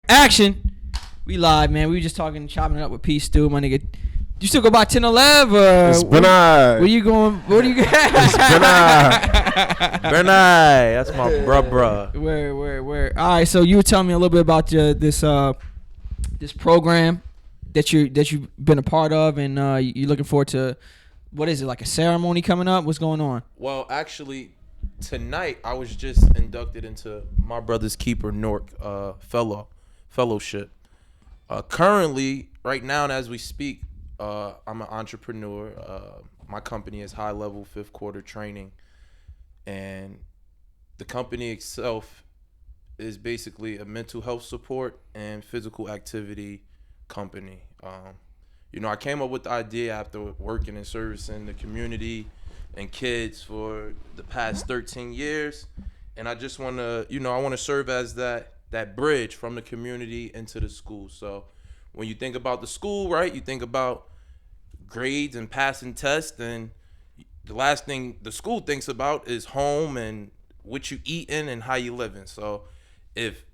Action. We live, man. We were just chopping it up with P Stu, my nigga. You still go by 1011 or It's Benai. where you going? Where do you go? It's Benai. That's my bruh. Where? All right, so you were telling me a little bit about this program that you've been a part of, and you're looking forward to. What is it, like a ceremony coming up? What's going on? Well, actually, tonight I was just inducted into my brother's keeper Nork fellowship. Currently, right now, and as we speak, I'm an entrepreneur. My company is high level fifth quarter training, and the company itself is basically a mental health support and physical activity company. I came up with the idea after working and servicing the community and kids for the past 13 years. And I just want to, I want to serve as that bridge from the community into the school. So when you think about the school, right, you think about grades and passing tests. And the last thing the school thinks about is home and what you eating and how you living. So if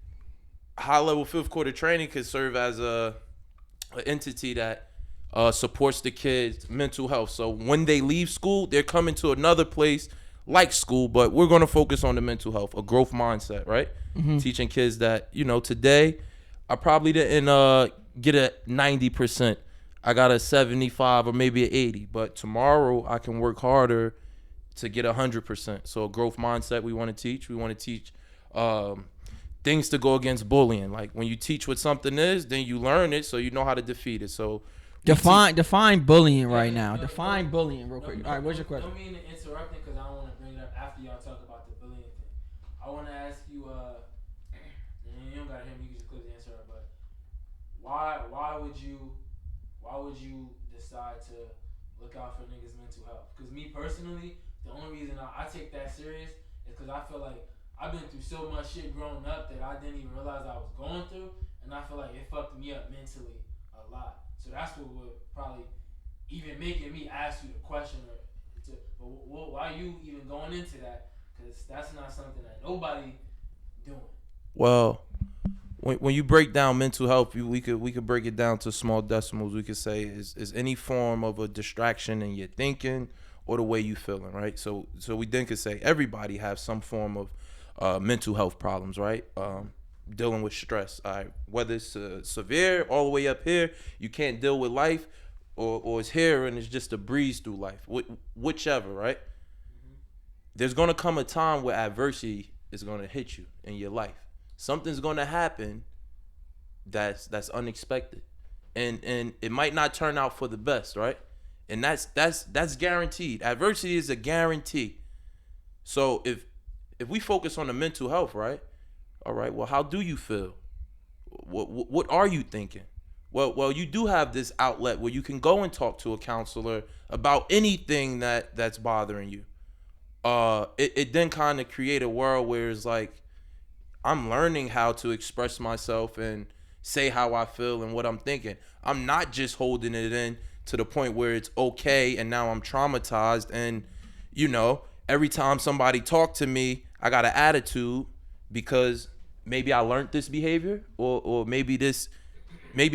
high level fifth quarter training could serve as an entity that supports the kids' mental health. So when they leave school, they're coming to another place like school, but we're going to focus on the mental health, a growth mindset, right? Mm-hmm. Teaching kids that, today I probably didn't get a 90%. I got a 75 or maybe an 80, but tomorrow I can work harder to get 100%. So a growth mindset we want to teach. We want to teach things to go against bullying. Like when you teach what something is, then you learn it so you know how to defeat it. So Define bullying right now. Define bullying real quick. All right, what's your question? I don't mean to interrupt it because I don't want to bring it up after y'all talk about the bullying thing. I want to ask you, you don't gotta hear me, you can just clear the answer up, but why would you decide to look out for niggas' mental health? Because me personally, the only reason I take that serious is because I feel like I've been through so much shit growing up that I didn't even realize I was going through, and I feel like it fucked me up mentally a lot. So that's what would probably even making me ask you the question, but why you even going into that? Because that's not something that nobody doing. Well, when you break down mental health, we could break it down to small decimals. We could say is any form of a distraction in your thinking or the way you feeling, right? So we then could say everybody has some form of mental health problems, right? Dealing with stress, all right? Whether it's severe all the way up here, you can't deal with life, or it's here and it's just a breeze through life, whichever, right? Mm-hmm. There's gonna come a time where adversity is gonna hit you in your life. Something's gonna happen that's unexpected, and it might not turn out for the best, right? And that's guaranteed. Adversity is a guarantee. So if we focus on the mental health, right? All right, well, how do you feel? What are you thinking? Well, you do have this outlet where you can go and talk to a counselor about anything that's bothering you. It then kind of create a world where it's like, I'm learning how to express myself and say how I feel and what I'm thinking. I'm not just holding it in to the point where it's okay and now I'm traumatized and, every time somebody talk to me, I got an attitude because maybe I learned this behavior or maybe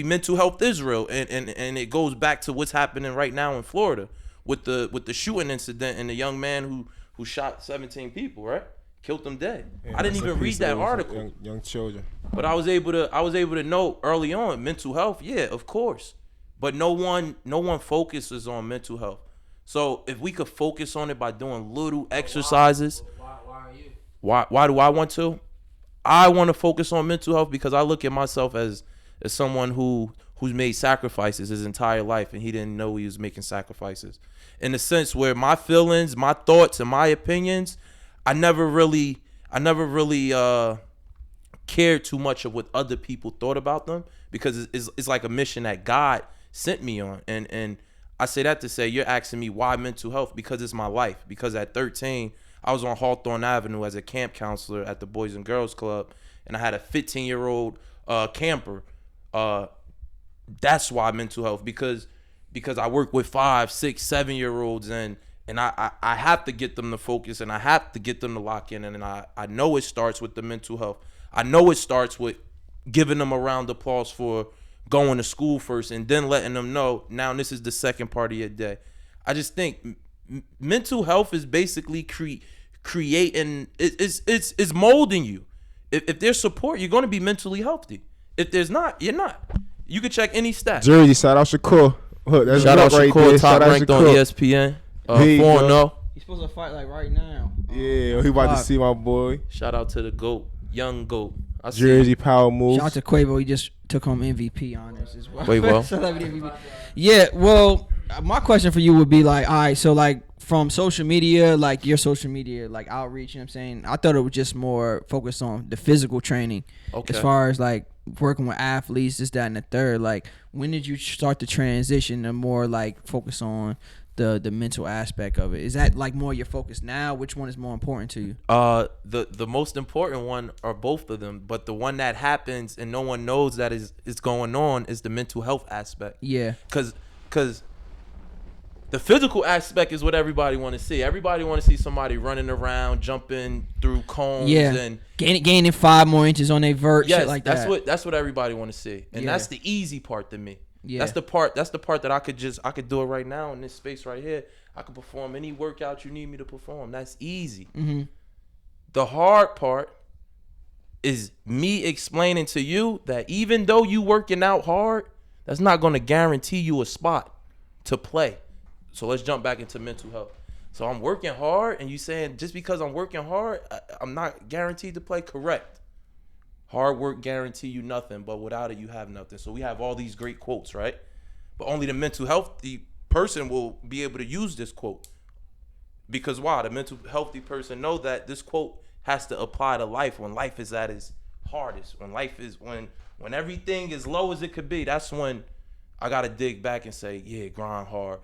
mental health is real and it goes back to what's happening right now in Florida with the shooting incident and the young man who shot 17 people, right? Killed them dead. Yeah, I didn't even read that article. Young children. But I was able to know early on mental health, yeah, of course. But no one focuses on mental health. So if we could focus on it by doing little exercises. Why are you? Why do I want to? I want to focus on mental health because I look at myself as someone who's made sacrifices his entire life and he didn't know he was making sacrifices. In the sense where my feelings, my thoughts, and my opinions, I never really cared too much of what other people thought about them because it's like a mission that God sent me on. And I say that to say, you're asking me why mental health? Because it's my life. Because at 13, I was on Hawthorne Avenue as a camp counselor at the Boys and Girls Club, and I had a 15-year-old camper. That's why mental health, because I work with 5, 6, 7-year-olds, and I have to get them to focus, and I have to get them to lock in, and I know it starts with the mental health. I know it starts with giving them a round of applause for going to school first, and then letting them know now this is the second part of your day. I just think mental health is basically creating, it's molding you. If there's support, you're going to be mentally healthy. If there's not, you're not. You can check any stat. Jersey, shout out Shakur. Look, that's Shout out right Shakur, there. top Shout out ranked on Shakur. ESPN. There you 4-0. go. He's supposed to fight like right now. Yeah, he about to see my boy. Shout out to the GOAT, young GOAT. I see Jersey power moves. Shout out to Quavo. He just took home MVP honors as well. Quavo. Celebrity MVP. Yeah, well, my question for you would be like, all right, so like from social media, like your social media, like outreach, you know what I'm saying? I thought it was just more focused on the physical training. Okay. As far as like working with athletes, this, that, and the third. Like, when did you start to transition to more like focus on the mental aspect of it? Is that like more your focus now? Which one is more important to you? The most important one are both of them, but the one that happens and no one knows that is going on is the mental health aspect. Yeah. Cause the physical aspect is what everybody want to see. Everybody want to see somebody running around, jumping through cones, and gaining 5 more inches on their vert, shit like that. That's what everybody want to see, and that's the easy part to me. Yeah. That's the part that I could do it right now in this space right here. I could perform any workout you need me to perform. That's easy. Mm-hmm. The hard part is me explaining to you that even though you working out hard, that's not going to guarantee you a spot to play. So let's jump back into mental health. So I'm working hard, and you saying just because I'm working hard, I'm not guaranteed to play? Correct. Hard work guarantee you nothing, but without it, you have nothing. So we have all these great quotes, right? But only the mental healthy person will be able to use this quote. Because why? The mental healthy person know that this quote has to apply to life when life is at its hardest. When life is, when everything is low as it could be, that's when I got to dig back and say, yeah, grind hard,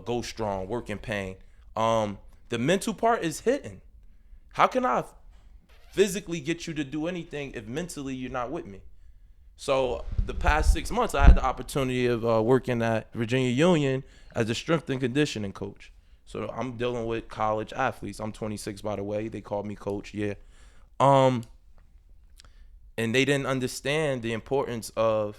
go strong, work in pain. The mental part is hitting. How can I physically get you to do anything if mentally you're not with me? So the past 6 months, I had the opportunity of working at Virginia Union as a strength and conditioning coach. So I'm dealing with college athletes. I'm 26, by the way. They called me coach, yeah. And they didn't understand the importance of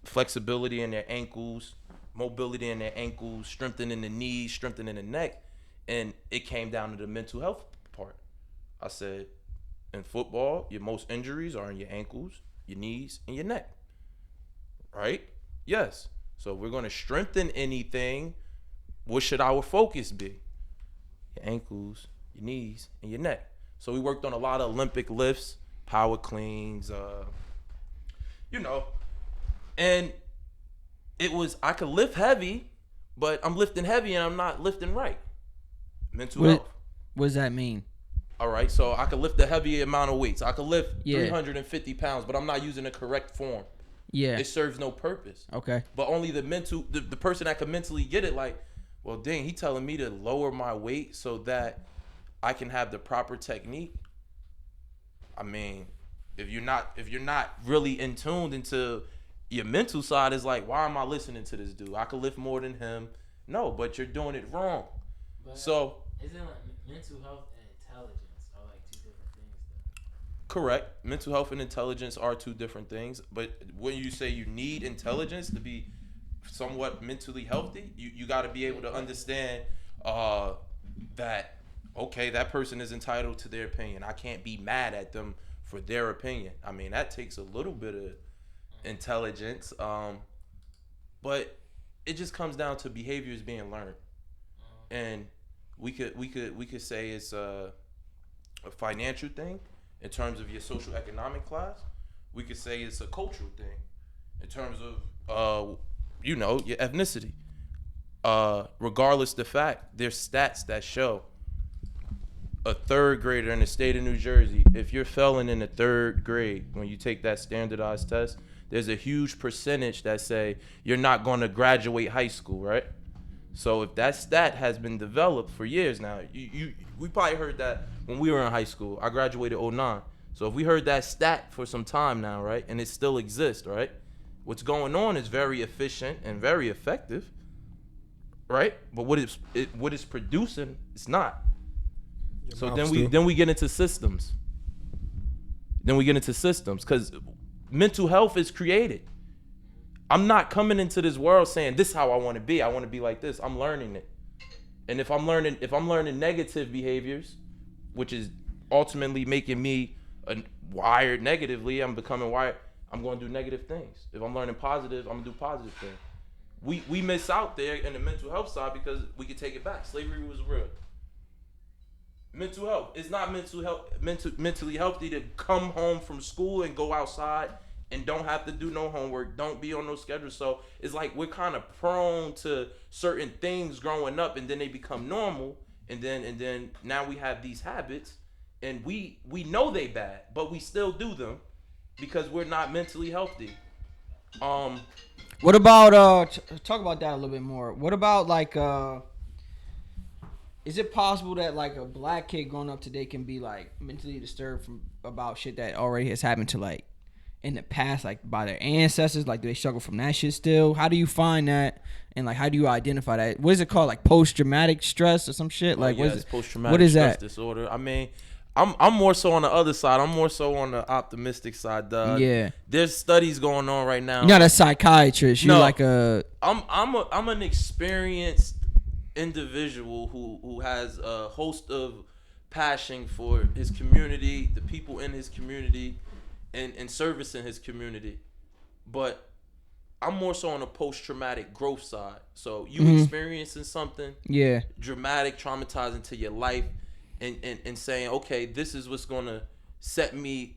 flexibility in their ankles, mobility in their ankles, strengthening the knees, strengthening the neck. And it came down to the mental health part. I said, in football, your most injuries are in your ankles, your knees, and your neck. Right? Yes. So if we're going to strengthen anything, what should our focus be? Your ankles, your knees, and your neck. So we worked on a lot of Olympic lifts, power cleans, and it was, I could lift heavy, but I'm lifting heavy and I'm not lifting right. Mental health. What does that mean? All right, so I could lift a heavy amount of weights. I could lift 350 pounds, but I'm not using the correct form. Yeah. It serves no purpose. Okay. But only the person that can mentally get it, like, well, dang, he telling me to lower my weight so that I can have the proper technique. I mean, if you're not really in tuned into your mental side, is like, why am I listening to this dude? I could lift more than him. No, but you're doing it wrong. But so isn't like mental health and intelligence are like two different things though? Correct. Mental health and intelligence are two different things. But when you say you need intelligence to be somewhat mentally healthy, you got to be able to understand that, okay, that person is entitled to their opinion. I can't be mad at them for their opinion. I mean, that takes a little bit of intelligence, but it just comes down to behaviors being learned. And we could say it's a financial thing in terms of your social economic class. We could say it's a cultural thing in terms of your ethnicity. Regardless of the fact, there's stats that show a third grader in the state of New Jersey, if you're failing in the third grade when you take that standardized test, there's a huge percentage that say you're not going to graduate high school, right? So if that stat has been developed for years now, we probably heard that when we were in high school. I graduated 2009. So if we heard that stat for some time now, right, and it still exists, right, what's going on is very efficient and very effective, right? But what it's producing, it's not. So then we get into systems. Then we get into systems, because mental health is created. I'm not coming into this world saying this is how I want to be. I want to be like this. I'm learning it. And if I'm learning negative behaviors, which is ultimately making me wired negatively, I'm becoming wired. I'm going to do negative things. If I'm learning positive, I'm going to do positive things. We miss out there in the mental health side because we can take it back. Slavery was real. Mental health. It's not mentally healthy to come home from school and go outside and don't have to do no homework, don't be on no schedule. So it's like we're kind of prone to certain things growing up, and then they become normal, and then now we have these habits, and we know they bad, but we still do them because we're not mentally healthy. What about talk about that a little bit more. What about like is it possible that like a black kid growing up today can be like mentally disturbed from about shit that already has happened to like in the past, like by their ancestors? Like, do they struggle from that shit still? How do you find that? And like, how do you identify that? What is it called? Like post-traumatic stress or some shit? Like, what is it? Post-traumatic what is stress that? disorder. I mean, I'm more so on the other side. I'm more so on the optimistic side. Yeah. There's studies going on right now. You're not a psychiatrist. You're No. like a. I'm an experienced individual who has a host of passion for his community, the people in his community, and service in his community. But I'm more so on the post-traumatic growth side. So you experiencing something dramatic, traumatizing to your life, and saying, okay, this is what's gonna set me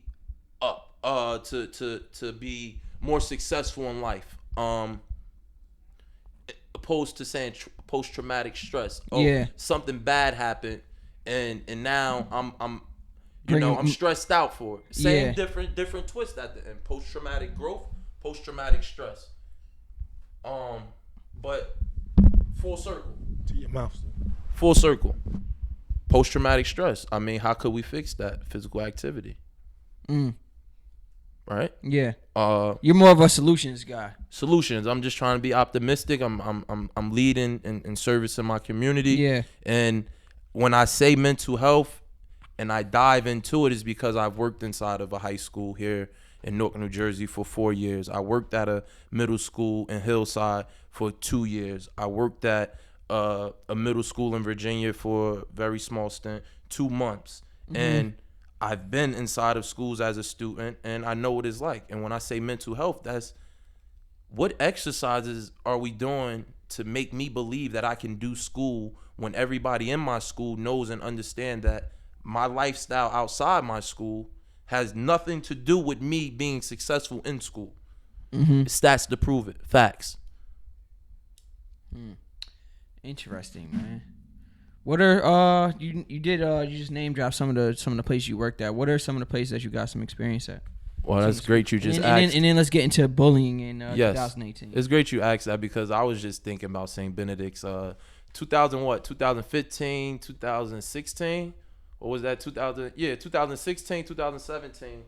up to be more successful in life. Opposed to saying post-traumatic stress. Something bad happened, and now I'm stressed out for it. Same different twist at the end. Post-traumatic growth, post-traumatic stress. But full circle. To your mouth, sir. Full circle. Post-traumatic stress. I mean, how could we fix that? Physical activity. Right? Yeah. You're more of a solutions guy. Solutions. I'm just trying to be optimistic. I'm leading and servicing my community. Yeah. And when I say mental health and I dive into it, is because I've worked inside of a high school here in Newark, New Jersey for 4 years. I worked at a middle school in Hillside for 2 years. I worked at a middle school in Virginia for a very small stint, 2 months. And I've been inside of schools as a student, and I know what it's like. And when I say mental health, that's what exercises are we doing to make me believe that I can do school when everybody in my school knows and understand that my lifestyle outside my school has nothing to do with me being successful in school. Stats to prove it. Facts. Interesting, man. What are you just name drop some of the places you worked at. What are some of the places that you got some experience at? Well, that's great you just asked. And then let's get into bullying in 2018. It's great you asked that, because I was just thinking about St. Benedict's 2015, 2016. Or was that 2016, 2017,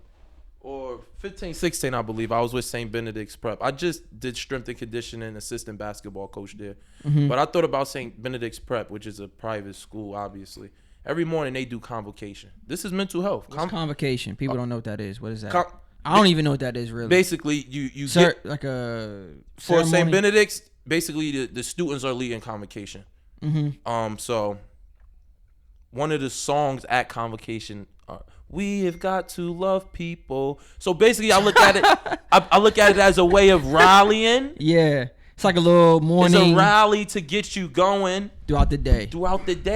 or 15, 16, I believe. I was with St. Benedict's Prep. I just did strength and conditioning, assistant basketball coach there. But I thought about St. Benedict's Prep, which is a private school, obviously. Every morning they do convocation. This is mental health. What's convocation? People don't know what that is. What is that? I don't even know what that is, really. Basically, you get like a for ceremony? St. Benedict's. Basically, the students are leading convocation. So one of the songs at convocation, we have got to love people. So basically, I look at it. I look at it as a way of rallying. Yeah, it's like a little morning. It's a rally to get you going throughout the day.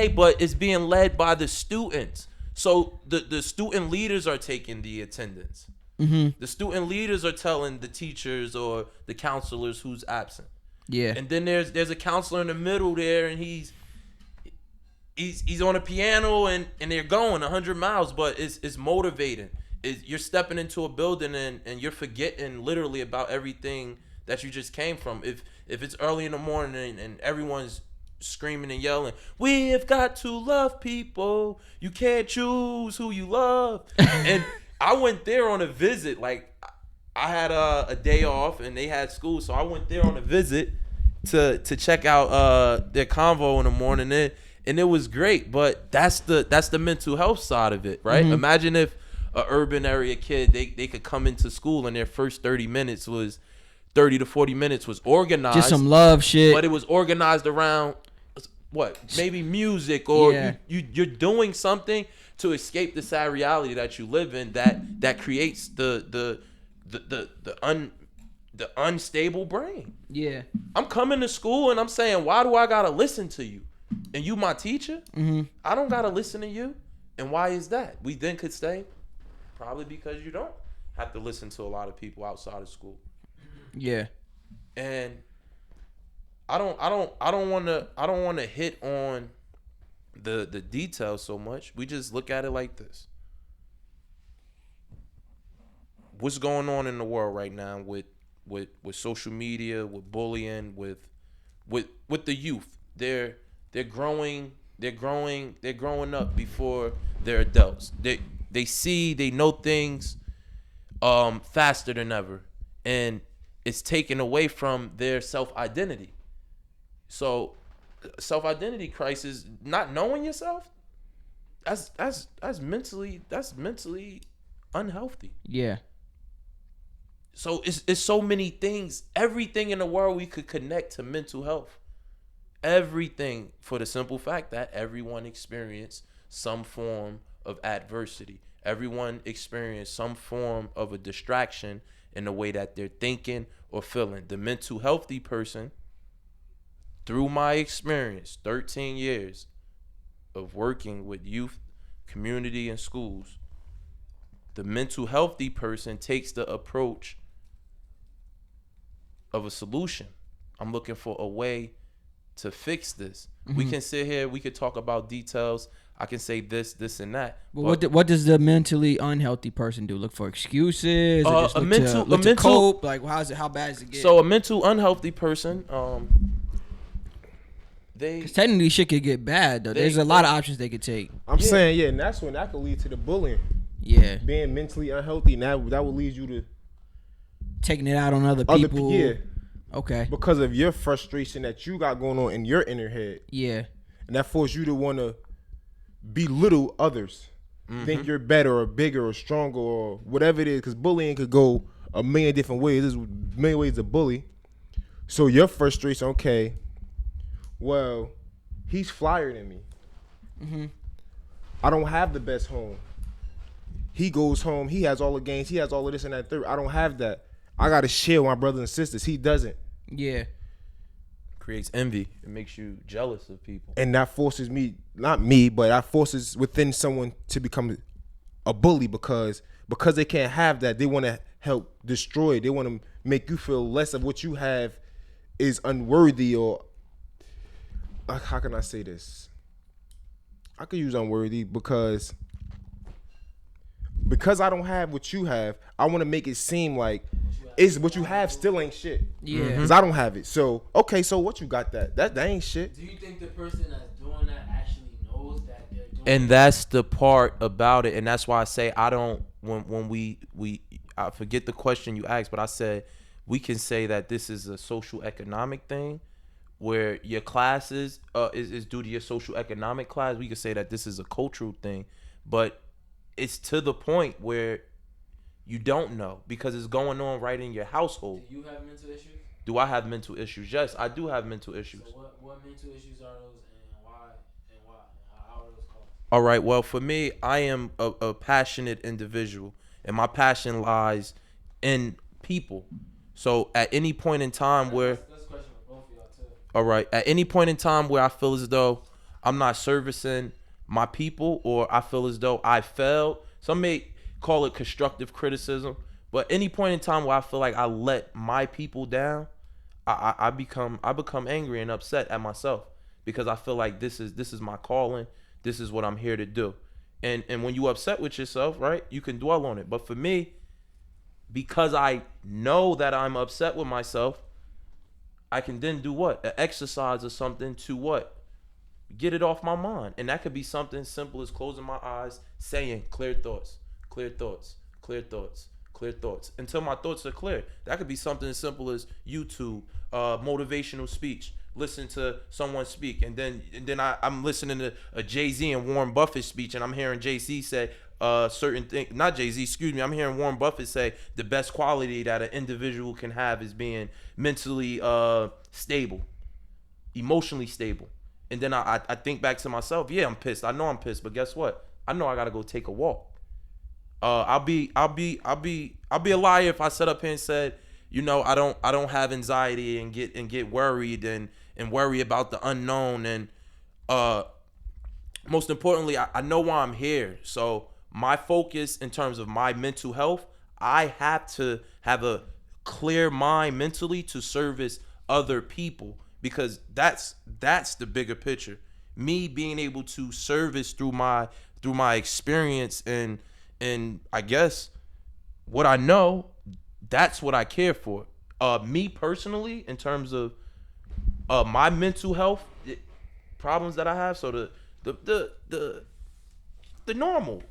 But it's being led by the students. So the student leaders are taking the attendance. The student leaders are telling the teachers or the counselors who's absent. Yeah. And then there's a counselor in the middle there, and he's on a piano, and they're going 100 miles, but it's motivating. You're stepping into a building and you're forgetting literally about everything that you just came from. If it's early in the morning and everyone's screaming and yelling, we have got to love people. You can't choose who you love. And I went there on a visit. Like, I had a day off and they had school, so I went there on a visit to check out their convo in the morning. And it was great, but that's the mental health side of it, right? Imagine if a urban area kid, they could come into school and their first 30 to 40 minutes was organized. Just some love shit. But it was organized around what? Maybe music, or you're doing something to escape the sad reality that you live in that creates the unstable brain. Yeah. I'm coming to school and I'm saying, why do I gotta listen to you? And you my teacher? Mm-hmm. I don't gotta listen to you. And why is that? We then could say, probably because you don't have to listen to a lot of people outside of school. Yeah. And I don't wanna hit on the details so much. We just look at it like this. What's going on in the world right now with social media, with bullying, with the youth? They're growing up before they're adults. They know things faster than ever, and it's taken away from their self-identity. So self-identity crisis, not knowing yourself, that's mentally unhealthy. Yeah. So it's so many things, everything in the world we could connect to mental health. Everything, for the simple fact that everyone experienced some form of adversity. Everyone experienced some form of a distraction in the way that they're thinking or feeling. The mental healthy person, through my experience, 13 years of working with youth, community, and schools, the mental healthy person takes the approach of a solution. I'm looking for a way to fix this. Mm-hmm. We can sit here, we could talk about details. I can say this, and that. But what does the mentally unhealthy person do? Look for excuses? Or just look to cope? Like, how bad is it get? So a mental unhealthy person, because technically shit could get bad though. There's a lot of options they could take. I'm saying, yeah, and that's when that could lead to the bullying. Yeah. Being mentally unhealthy, and that would lead you to taking it out on other people. Yeah. Okay. Because of your frustration that you got going on in your inner head. Yeah. And that forces you to want to belittle others. Mm-hmm. Think you're better or bigger or stronger or whatever it is. Because bullying could go a million different ways. There's many ways to bully. So your frustration, okay, well, he's flyer than me. Mm-hmm. I don't have the best home. He goes home, he has all the games, he has all of this and that third. I don't have that. I got to share with my brothers and sisters. He doesn't. Yeah. Creates envy. It makes you jealous of people. And that forces me, not me, but that forces within someone to become a bully because they can't have that. They want to help destroy it. They want to make you feel less of what you have is unworthy, or how can I say this? I could use unworthy because I don't have what you have. I want to make it seem like it's what you have still ain't shit. Yeah. Because I don't have it. So, okay, so what you got that ain't shit. Do you think the person that's doing that actually knows that they're doing And that's the part about it. And that's why I say I don't, when I forget the question you asked, but I said we can say that this is a social economic thing where your classes is due to your social economic class. We could say that this is a cultural thing, but it's to the point where you don't know because it's going on right in your household. Do you have mental issues? Do I have mental issues? Yes, I do have mental issues. So what mental issues are those, and why, and how are those caused? All right, well, for me, I am a passionate individual, and my passion lies in people. So at any point in time where... That's a question for both of y'all, too. All right, at any point in time where I feel as though I'm not servicing my people, or I feel as though I failed, some may call it constructive criticism, but any point in time where I feel like I let my people down, I become angry and upset at myself because I feel like this is my calling, this is what I'm here to do. And when you upset with yourself, right, you can dwell on it. But for me, because I know that I'm upset with myself, I can then do what? An exercise or something to what? Get it off my mind. And that could be something simple as closing my eyes, saying clear thoughts, clear thoughts, clear thoughts, clear thoughts, until my thoughts are clear. That could be something as simple as YouTube, motivational speech, listen to someone speak, and then I'm listening to a Jay-Z and Warren Buffett speech, and I'm hearing Jay-Z say, certain thing. Not Jay-Z, excuse me. I'm hearing Warren Buffett say the best quality that an individual can have is being mentally stable, emotionally stable. And then I think back to myself. Yeah, I'm pissed. I know I'm pissed, but guess what? I know I gotta go take a walk. I'll be a liar if I set up here and said, you know, I don't have anxiety and get worried and worry about the unknown. And most importantly, I know why I'm here. So my focus in terms of my mental health, I have to have a clear mind mentally to service other people, because that's the bigger picture. Me being able to service through my experience and I guess what I know, that's what I care for. Me personally, in terms of my mental health problems that I have, so the normal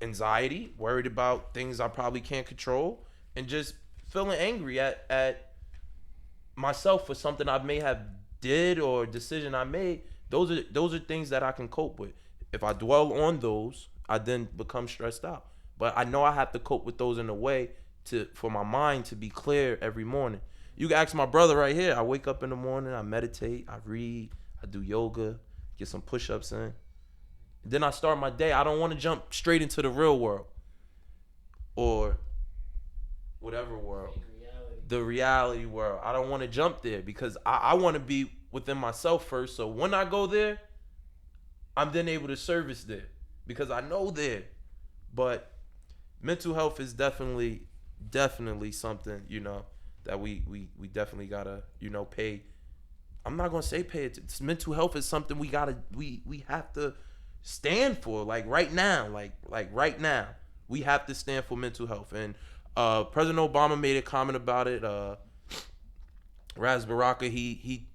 anxiety, worried about things I probably can't control, and just feeling angry at myself for something I may have did or decision I made. Those are things that I can cope with. If I dwell on those, I then become stressed out. But I know I have to cope with those in a way for my mind to be clear every morning. You can ask my brother right here. I wake up in the morning, I meditate, I read, I do yoga, get some push-ups in. Then I start my day. I don't want to jump straight into the real world or whatever world, the reality world. I don't want to jump there because I want to be within myself first. So when I go there, I'm then able to service there because I know there. But mental health is definitely something, you know, that we definitely gotta, you know, pay. I'm not gonna say pay it. Mental health is something we have to stand for. Like right now, we have to stand for mental health. And President Obama made a comment about it. Raz Baraka, he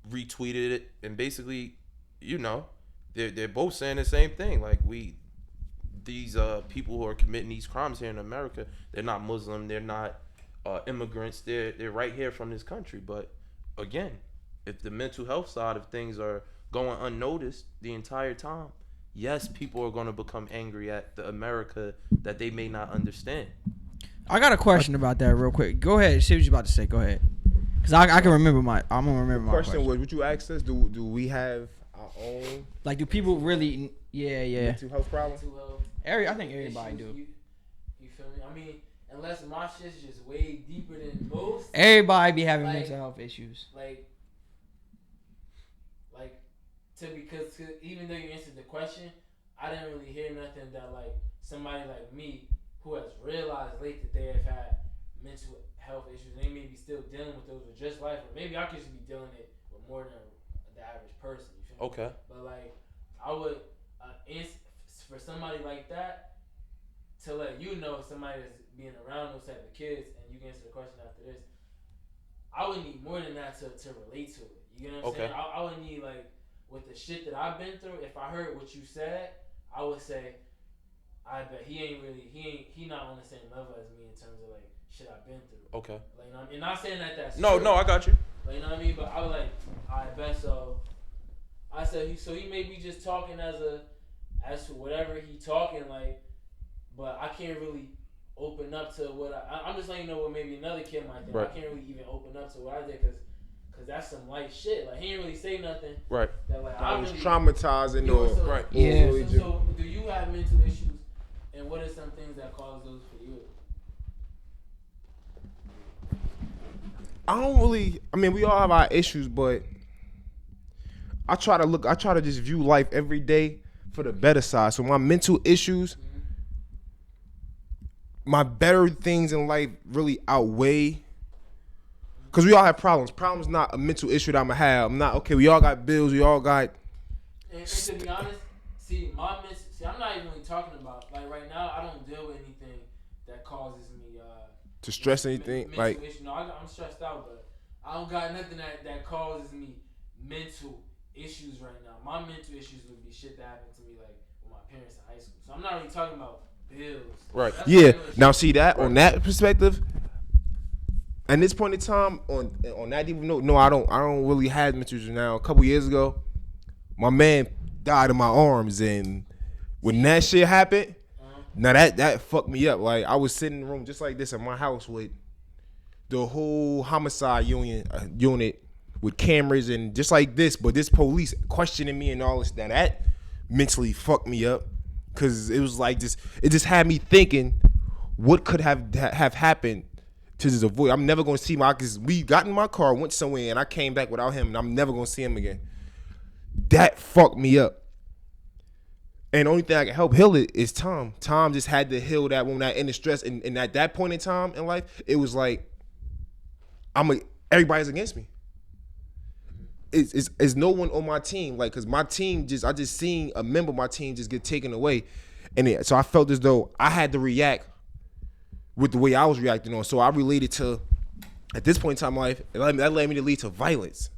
retweeted it, and basically, you know, they're both saying the same thing. Like these people who are committing these crimes here in America, they're not Muslim, they're not immigrants, they're right here from this country. But again, if the mental health side of things are going unnoticed the entire time, yes, people are going to become angry at the America that they may not understand. I got a question about that real quick. Go ahead. See what you're about to say. Go ahead. Because I'm going to remember my question. Was, what you asked us, do we have our own, like, do people really, yeah. mental health problems? I think everybody do. You feel me? I mean, unless my shit's just way deeper than most. Everybody be having like, mental health issues. Because even though you answered the question, I didn't really hear nothing that like somebody like me who has realized late that they have had mental health issues and they may be still dealing with those with just life, or maybe I could just be dealing it with more than the average person. You feel me? Okay. But like, I would for somebody like that to let you know somebody that's being around those type of kids, and you can answer the question after this. I would need more than that to relate to it. You know what I'm saying? I would need like. With the shit that I've been through, if I heard what you said, I would say, I bet he not on the same level as me in terms of like shit I've been through. Okay. Like, you know what I mean? Not saying that that's no, true. I got you. Like, you know what I mean? But I was like, I bet so. I said he may be just talking as to whatever he talking like, but I can't really open up to what I'm just letting you know what maybe another kid might think. Right. I can't really even open up to what I did because that's some light shit. Like, he didn't really say nothing. Right. That like I was really, traumatizing or right. Yeah. So do you have mental issues, and what are some things that cause those for you? I don't really. I mean, we all have our issues, but I try to just view life every day for the better side. So my mental issues, my better things in life really outweigh. Because we all have problems. Problems not a mental issue that I'm going to have. I'm not, okay, we all got bills. We all got... And to be honest, I'm not even really talking about... Like, right now, I don't deal with anything that causes me... to stress anything? Like... Issue. No, I'm stressed out, but I don't got nothing that causes me mental issues right now. My mental issues would be shit that happened to me, like, with my parents in high school. So I'm not really talking about bills. Right. That's yeah. Now, see that? Right. On that perspective... At this point in time, on that deep note, no, I don't really have mental issues now. A couple years ago, my man died in my arms, and when that shit happened, Now that fucked me up. Like I was sitting in the room just like this in my house with the whole homicide unit with cameras and just like this, but this police questioning me and all this. Now that mentally fucked me up because it was like it just had me thinking what could have happened to just avoid. I'm never gonna see because we got in my car, went somewhere, and I came back without him, and I'm never gonna see him again. That fucked me up. And the only thing I can help heal it is Tom. Tom just had to heal that one, that inner stress. And at that point in time in life, it was like, everybody's against me. It's no one on my team. Like, cause my team I just seen a member of my team just get taken away. And so I felt as though I had to react with the way I was reacting on. So I related to, at this point in time in life, that led me to lead to violence.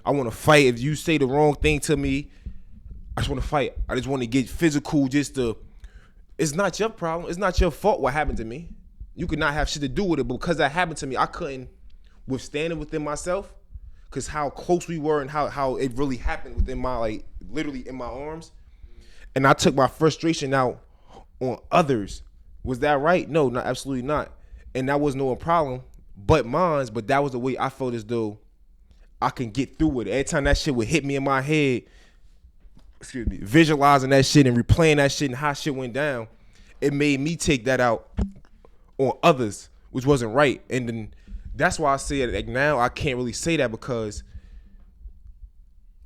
I want to fight. If you say the wrong thing to me, I just want to fight. I just want to get physical it's not your problem. It's not your fault what happened to me. You could not have shit to do with it, but because that happened to me, I couldn't withstand it within myself because how close we were and how it really happened within my, like, literally in my arms. And I took my frustration out on others. Was that right? No, not absolutely not. And that was no problem but mine, but that was the way I felt as though I can get through it. Every time that shit would hit me in my head, visualizing that shit and replaying that shit and how shit went down, it made me take that out on others, which wasn't right. And then that's why I say it like now I can't really say that because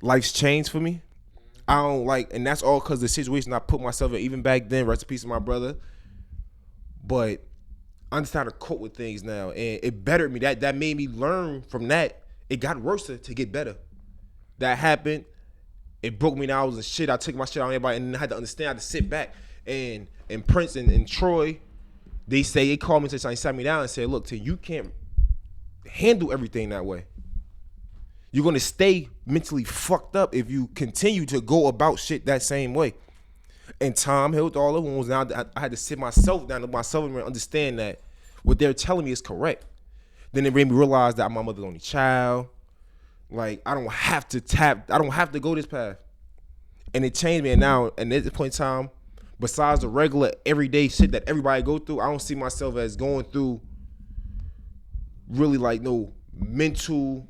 life's changed for me. I don't like, and that's all because the situation I put myself in. Even back then, rest in peace to my brother. But I understand how to cope with things now, and it bettered me. That made me learn from that. It got worse to get better. That happened. It broke me down. I was in shit. I took my shit on everybody, and I had to understand. I had to sit back. And Prince and Troy, they called me to sat me down and said, "Look, Tim, you can't handle everything that way. You're gonna stay mentally fucked up if you continue to go about shit that same way." And Tom healed all the wounds. Now I had to sit myself down and understand that what they're telling me is correct. Then it made me realize that I'm my mother's only child. Like, I don't have to go this path. And it changed me. And now, and at this point in time, besides the regular everyday shit that everybody go through, I don't see myself as going through really like no mental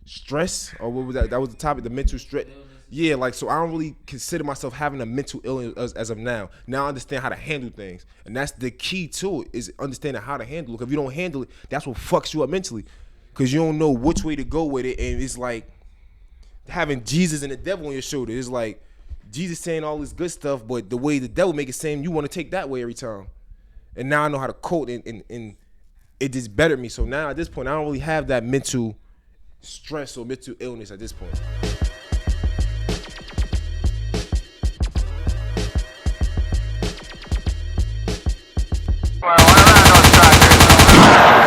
stress, or what was that? That was the topic, the mental stress. Yeah, like, so I don't really consider myself having a mental illness as of now. Now I understand how to handle things. And that's the key to it, is understanding how to handle it. If you don't handle it, that's what fucks you up mentally. Because you don't know which way to go with it. And it's like having Jesus and the devil on your shoulder. It's like Jesus saying all this good stuff, but the way the devil make it seem, you want to take that way every time. And now I know how to cope, and it just bettered me. So now at this point, I don't really have that mental stress or mental illness at this point.